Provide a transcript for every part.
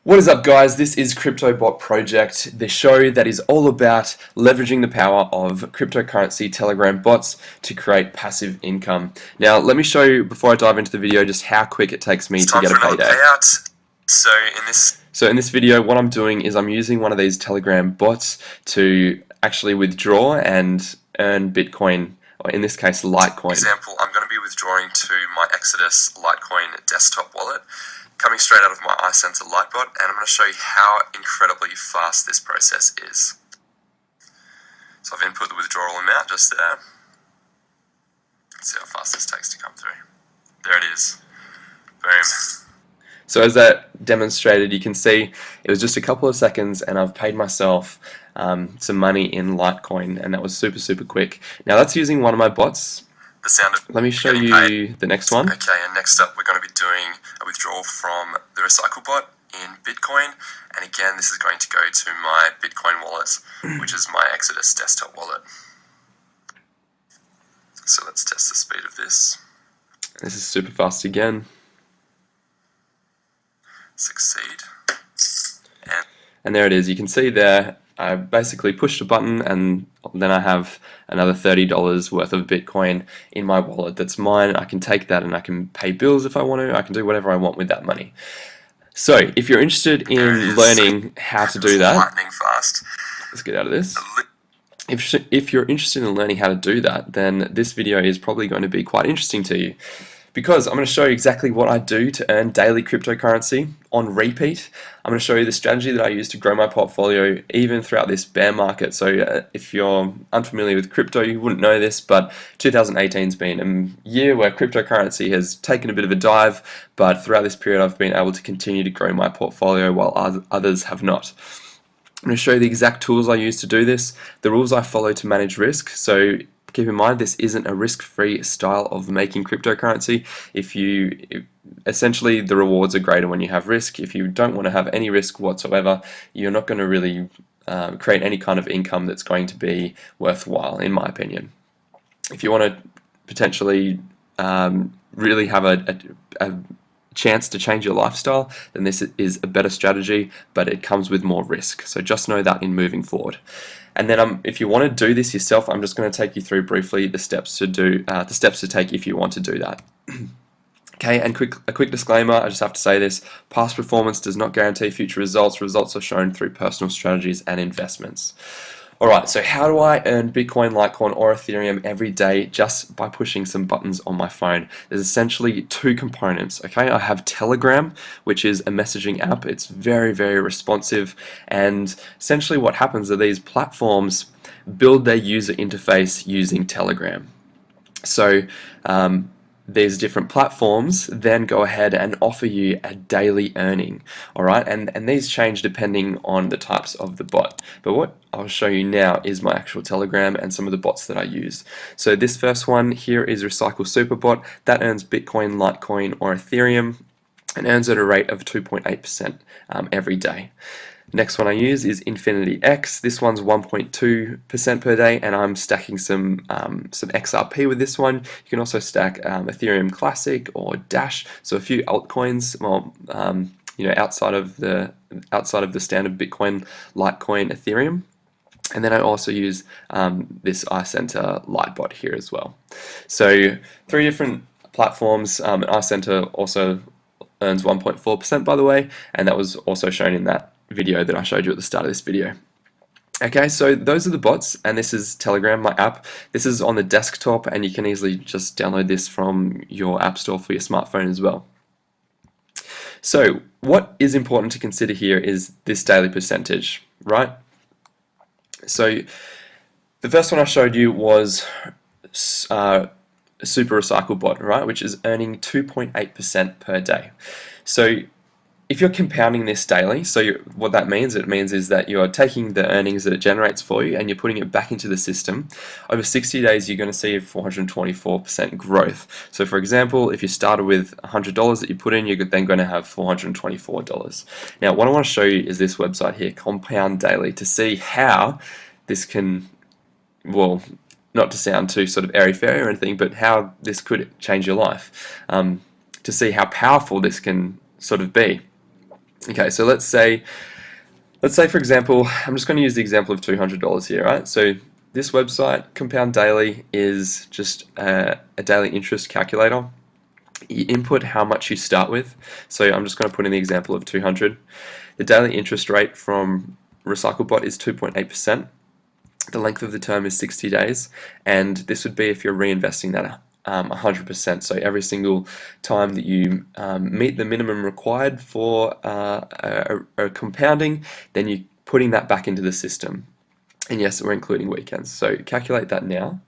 What is up, guys? This is CryptoBot Project, the show that is all about leveraging the power of cryptocurrency Telegram bots to create passive income. Now, let me show you, before I dive into the video, just how quick it takes me to get a payday. Payout. So in this video, what I'm doing is I'm using one of these Telegram bots to actually withdraw and earn Bitcoin, or in this case, Litecoin. Example, I'm going to be withdrawing to my Exodus Litecoin desktop wallet, coming straight out of my iSensor Lightbot, and I'm going to show you how incredibly fast this process is. So I've input the withdrawal amount just there. Let's see how fast this takes to come through. There it is. Boom. So as that demonstrated, you can see it was just a couple of seconds and I've paid myself some money in Litecoin, and that was super quick. Now that's using one of my bots. The sound of Let me show you the next one. Okay, and next up we're going to be doing a withdrawal from the Recycle bot in Bitcoin, and again this is going to go to my Bitcoin wallet, which is my Exodus desktop wallet. So let's test the speed of this. This is super fast again. Succeed. And there it is. You can see there, I basically pushed a button and then I have another $30 worth of Bitcoin in my wallet that's mine. I can take that and I can pay bills if I want to. I can do whatever I want with that money. So if you're interested in learning how to do that, lightning fast. Let's get out of this. If you're interested in learning how to do that, then this video is probably going to be quite interesting to you, because I'm going to show you exactly what I do to earn daily cryptocurrency on repeat. I'm going to show you the strategy that I use to grow my portfolio even throughout this bear market. So if you're unfamiliar with crypto, you wouldn't know this, but 2018 has been a year where cryptocurrency has taken a bit of a dive, but throughout this period I've been able to continue to grow my portfolio while others have not. I'm going to show you the exact tools I use to do this, the rules I follow to manage risk. So keep in mind, this isn't a risk-free style of making cryptocurrency. Essentially, the rewards are greater when you have risk. If you don't want to have any risk whatsoever, you're not going to really create any kind of income that's going to be worthwhile, in my opinion. If you want to potentially really have a chance to change your lifestyle, then this is a better strategy, but it comes with more risk. So just know that in moving forward. And then if you want to do this yourself, I'm just going to take you through briefly the steps to take if you want to do that. Okay, and a quick disclaimer, I just have to say this: past performance does not guarantee future results. Results are shown through personal strategies and investments. Alright, so how do I earn Bitcoin, Litecoin, or Ethereum every day just by pushing some buttons on my phone? There's essentially two components, okay? I have Telegram, which is a messaging app. It's very responsive, and essentially what happens are these platforms build their user interface using Telegram. So these different platforms then go ahead and offer you a daily earning, alright, and these change depending on the types of the bot. But what I'll show you now is my actual Telegram and some of the bots that I use. So this first one here is Recycle Superbot. That earns Bitcoin, Litecoin, or Ethereum, and earns at a rate of 2.8% every day. Next one I use is Infinity X. This one's 1.2% per day, and I'm stacking some XRP with this one. You can also stack Ethereum Classic or Dash, so a few altcoins. Well, outside of the standard Bitcoin, Litecoin, Ethereum. And then I also use this iCenter Lightbot here as well. So 3 different platforms. iCenter also earns 1.4%, by the way, and that was also shown in that video that I showed you at the start of this video. Okay, so those are the bots, and this is Telegram, my app. This is on the desktop, and you can easily just download this from your app store for your smartphone as well. So what is important to consider here is this daily percentage, right? So the first one I showed you was Super Recycle Bot, right, which is earning 2.8% per day. So if you're compounding this daily, so what that means, is that you're taking the earnings that it generates for you and you're putting it back into the system. Over 60 days, you're going to see a 424% growth. So for example, if you started with $100 that you put in, you're then going to have $424. Now, what I want to show you is this website here, Compound Daily, to see how this can, well, not to sound too sort of airy-fairy or anything, but how this could change your life, to see how powerful this can sort of be. Okay, so let's say for example, I'm just going to use the example of $200 here, right? So this website, Compound Daily, is just a daily interest calculator. You input how much you start with. So I'm just going to put in the example of 200. The daily interest rate from RecycleBot is 2.8%. The length of the term is 60 days, and this would be if you're reinvesting that 100%. So every single time that you meet the minimum required for a compounding, then you're putting that back into the system. And yes, we're including weekends. So calculate that now.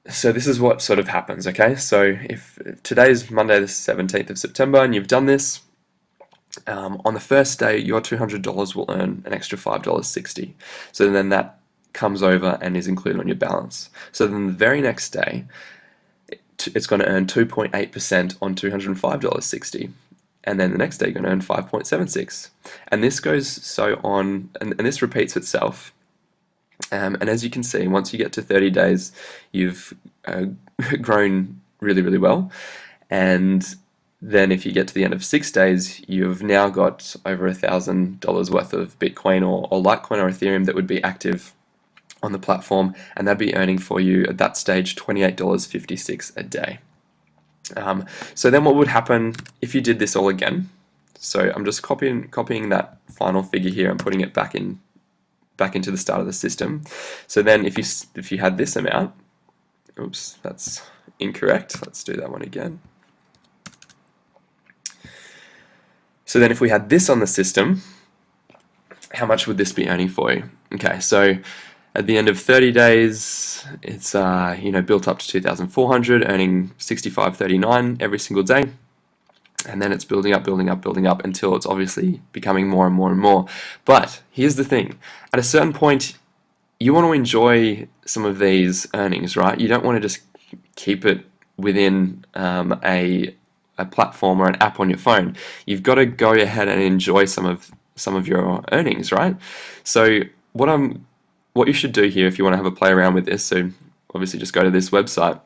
So this is what sort of happens, okay? So if today's Monday the 17th of September and you've done this, on the first day your $200 will earn an extra $5.60. So then that comes over and is included on your balance. So then the very next day it's going to earn 2.8% on $205.60. And then the next day you're going to earn 5.76. And this goes so on, and this repeats itself. And as you can see, once you get to 30 days, you've grown really, really well. And then if you get to the end of 6 days, you've now got over $1,000 worth of Bitcoin or Litecoin or Ethereum that would be active on the platform, and that'd be earning for you at that stage $28.56 a day. So then what would happen if you did this all again? So I'm just copying that final figure here and putting it back into the start of the system. So then if you had this amount, oops, that's incorrect. Let's do that one again. So then if we had this on the system, how much would this be earning for you? Okay, so at the end of 30 days, it's built up to 2,400, earning 65.39 every single day. And then it's building up until it's obviously becoming more and more and more. But here's the thing, at a certain point, you want to enjoy some of these earnings, right? You don't want to just keep it within a platform or an app on your phone. You've got to go ahead and enjoy some of your earnings, right? So what you should do here, if you want to have a play around with this, so obviously just go to this website,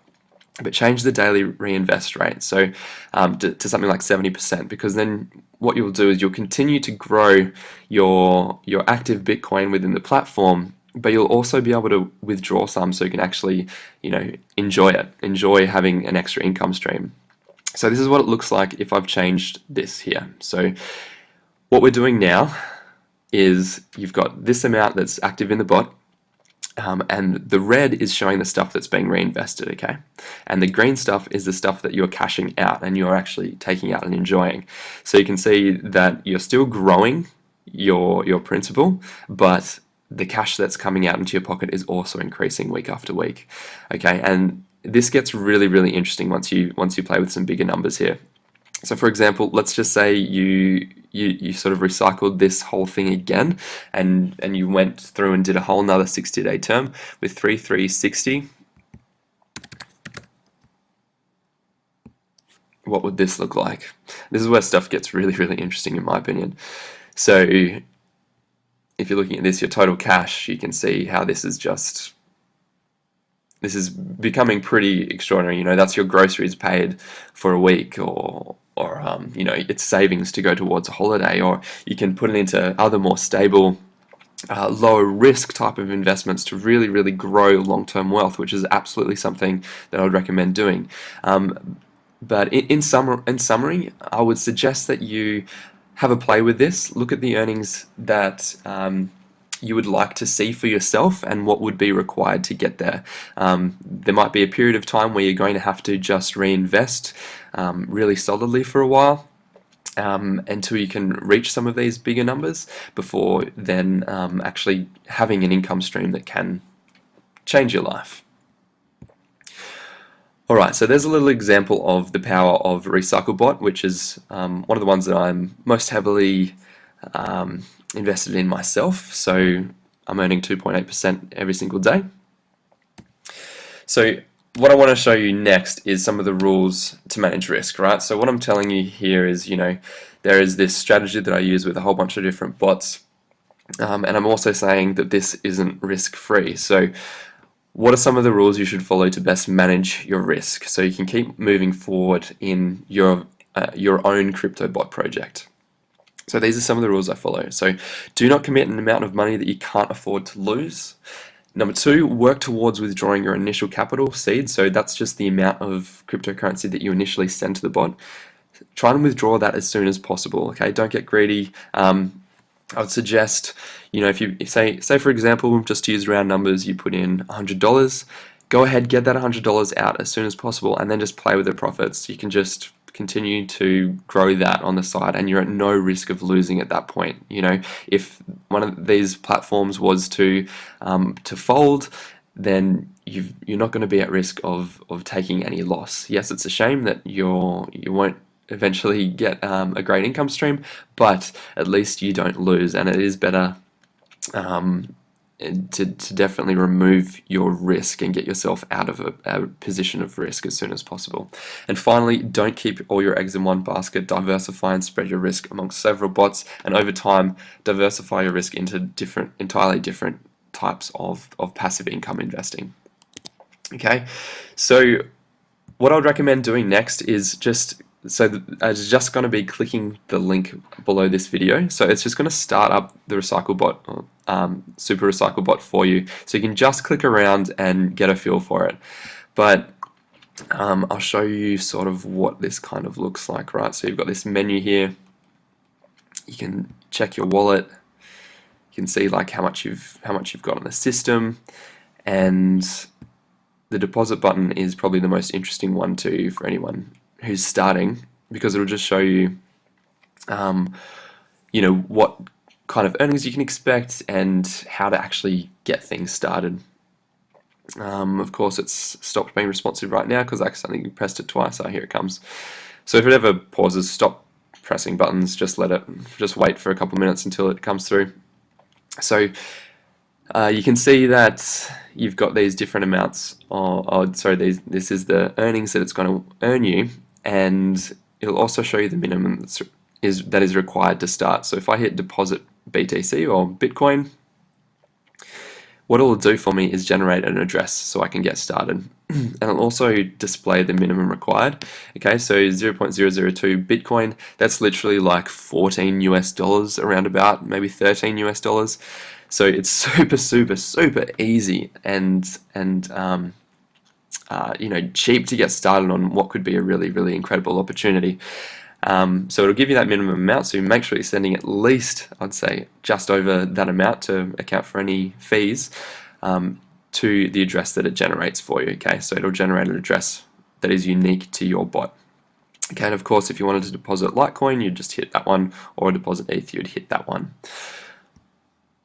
but change the daily reinvest rate to something like 70%, because then what you'll do is you'll continue to grow your active Bitcoin within the platform, but you'll also be able to withdraw some, so you can actually enjoy having an extra income stream. So this is what it looks like if I've changed this here. So what we're doing now is you've got this amount that's active in the bot, and the red is showing the stuff that's being reinvested, okay? And the green stuff is the stuff that you're cashing out and you're actually taking out and enjoying. So you can see that you're still growing your principal, but the cash that's coming out into your pocket is also increasing week after week, okay? And this gets really, really interesting once you play with some bigger numbers here. So for example, let's just say you sort of recycled this whole thing again, and you went through and did a whole nother 60-day term with 3,360. What would this look like? This is where stuff gets really, really interesting in my opinion. So if you're looking at this, your total cash, you can see how this is becoming pretty extraordinary. That's your groceries paid for a week, or it's savings to go towards a holiday, or you can put it into other more stable, lower risk type of investments to really, really grow long-term wealth, which is absolutely something that I would recommend doing. But in summary, I would suggest that you have a play with this, look at the earnings that you would like to see for yourself and what would be required to get there. There might be a period of time where you're going to have to just reinvest really solidly for a while until you can reach some of these bigger numbers, before then actually having an income stream that can change your life. Alright, so there's a little example of the power of RecycleBot, which is one of the ones that I'm most heavily invested in myself. So I'm earning 2.8% every single day. So what I want to show you next is some of the rules to manage risk, right? So what I'm telling you here is, there is this strategy that I use with a whole bunch of different bots, and I'm also saying that this isn't risk-free. So what are some of the rules you should follow to best manage your risk so you can keep moving forward in your own crypto bot project? So these are some of the rules I follow. So do not commit an amount of money that you can't afford to lose. Number 2, work towards withdrawing your initial capital seed. So that's just the amount of cryptocurrency that you initially send to the bot. Try and withdraw that as soon as possible. Okay, don't get greedy. I would suggest, if you say for example, just to use round numbers, you put in $100. Go ahead, get that $100 out as soon as possible, and then just play with the profits. You can just continue to grow that on the side, and you're at no risk of losing at that point. If one of these platforms was to fold, then you're not going to be at risk of taking any loss. Yes, it's a shame that you won't eventually get a great income stream, but at least you don't lose, and it is better to definitely remove your risk and get yourself out of a position of risk as soon as possible. And finally, don't keep all your eggs in one basket. Diversify and spread your risk amongst several bots, and over time diversify your risk into entirely different types of passive income investing. Okay, so what I would recommend doing next is I'm just going to be clicking the link below this video. So it's just going to start up the Recycle bot, Super Recycle bot for you. So you can just click around and get a feel for it. But I'll show you sort of what this kind of looks like, right? So you've got this menu here. You can check your wallet. You can see like how much you've got on the system, and the deposit button is probably the most interesting one too for anyone who's starting, because it'll just show you what kind of earnings you can expect and how to actually get things started. Of course, it's stopped being responsive right now because I accidentally pressed it twice. Here it comes. So if it ever pauses, stop pressing buttons, just wait for a couple of minutes until it comes through. So you can see that you've got these different amounts this is the earnings that it's going to earn you, and it'll also show you the minimum that is required to start. So if I hit deposit BTC or Bitcoin, what it'll do for me is generate an address so I can get started. And it'll also display the minimum required. Okay, so 0.002 Bitcoin, that's literally like $14 US, around about, maybe $13 US. So it's super easy and cheap to get started on what could be a really incredible opportunity. So it'll give you that minimum amount, so make sure you're sending at least, I'd say, just over that amount to account for any fees, to the address that it generates for you. Okay, so it'll generate an address that is unique to your bot. Okay, and of course, if you wanted to deposit Litecoin, you'd just hit that one, or deposit ETH, you'd hit that one.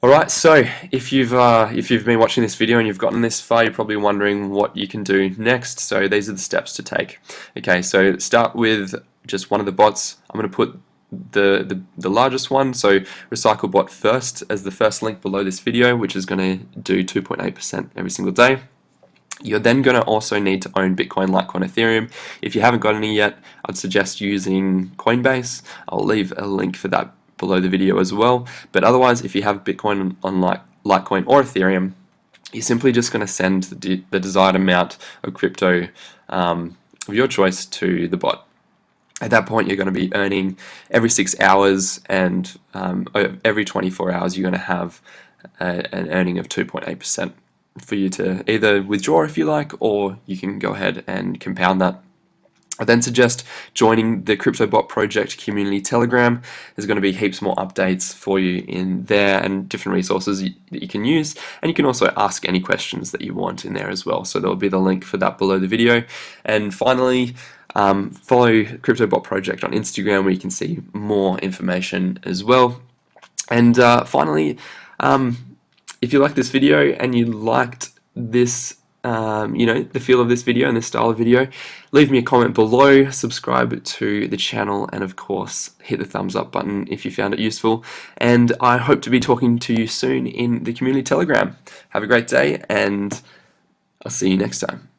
Alright, so if you've been watching this video and you've gotten this far, you're probably wondering what you can do next. So these are the steps to take. Okay, so start with just one of the bots. I'm going to put the largest one, so Recycle bot first, as the first link below this video, which is going to do 2.8% every single day. You're then going to also need to own Bitcoin, Litecoin, Ethereum. If you haven't got any yet, I'd suggest using Coinbase. I'll leave a link for that below the video as well. But otherwise, if you have Bitcoin on Litecoin or Ethereum, you're simply just going to send the desired amount of crypto of your choice to the bot. At that point, you're going to be earning every 6 hours, and every 24 hours, you're going to have an earning of 2.8% for you to either withdraw if you like, or you can go ahead and compound that. I then suggest joining the CryptoBot Project community Telegram. There's going to be heaps more updates for you in there and different resources that you can use, and you can also ask any questions that you want in there as well. So there will be the link for that below the video. And finally, follow CryptoBot Project on Instagram, where you can see more information as well. And finally, if you liked this video and you liked this the feel of this video and this style of video, leave me a comment below, subscribe to the channel, and of course hit the thumbs up button if you found it useful. And I hope to be talking to you soon in the community Telegram. Have a great day, and I'll see you next time.